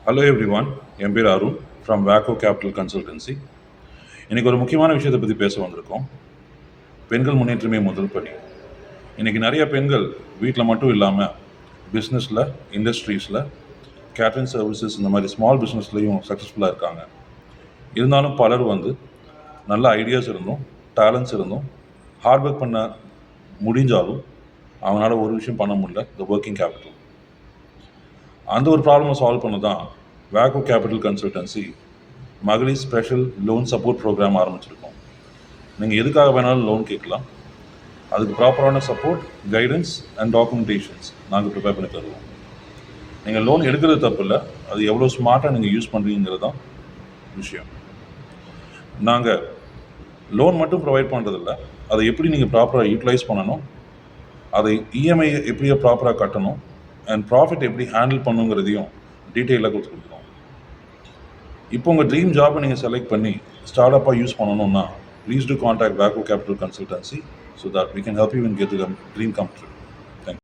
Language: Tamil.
ஹலோ எவ்ரி ஒன், என் பேர் அருண் ஃப்ரம் வேக்கோ கேபிட்டல் கன்சல்டன்சி. இன்றைக்கி ஒரு முக்கியமான விஷயத்தை பற்றி பேச வந்திருக்கோம். பெண்கள் முன்னேற்றமே முதல் படி. இன்றைக்கி நிறைய பெண்கள் வீட்டில் மட்டும் இல்லாமல் பிஸ்னஸில், இண்டஸ்ட்ரீஸில், கேட்ரிங் சர்வீசஸ் இந்த மாதிரி ஸ்மால் பிஸ்னஸ்லேயும் சக்ஸஸ்ஃபுல்லாக இருக்காங்க. இருந்தாலும் பலர் நல்ல ஐடியாஸ் இருந்தும் டேலண்ட்ஸ் இருந்தும் ஹார்ட் ஒர்க் பண்ண முடிஞ்சாலும் அவங்களால ஒரு விஷயம் பண்ண முடியல, த ஒர்க்கிங் கேபிட்டல். அந்த ஒரு ப்ராப்ளமை சால்வ் பண்ண தான் வேக்கோ கேபிட்டல் கன்சல்டன்சி மகளிர் ஸ்பெஷல் லோன் சப்போர்ட் ப்ரோக்ராம் ஆரம்பிச்சிருக்கோம். நீங்கள் எதுக்காக வேணாலும் லோன் கேட்கலாம். அதுக்கு ப்ராப்பரான சப்போர்ட், கைடன்ஸ் அண்ட் டாக்குமெண்டேஷன்ஸ் நாங்கள் ப்ரிப்பேர் பண்ணி தருவோம். நீங்கள் லோன் எடுக்கிறது தப்பு இல்லை, அது எவ்வளோ ஸ்மார்ட்டாக நீங்கள் யூஸ் பண்ணுறீங்கிறது தான் விஷயம். நாங்கள் லோன் மட்டும் ப்ரொவைட் பண்ணுறதில்ல, அதை எப்படி நீங்கள் ப்ராப்பராக யூட்டிலைஸ் பண்ணணும், அதை இஎம்ஐ எப்படி ப்ராப்பராக கட்டணும் அண்ட் ப்ராஃபிட் எப்படி ஹேண்டில் பண்ணுங்கிறதையும் டீட்டெயிலாக கொடுத்துருக்கோம். இப்போ உங்கள் ட்ரீம் ஜாபை நீங்கள் செலக்ட் பண்ணி ஸ்டார்ட் அப்பாக யூஸ் பண்ணணும்னா please to contact Veko capital consultancy so that we can help you in get to the dream come true.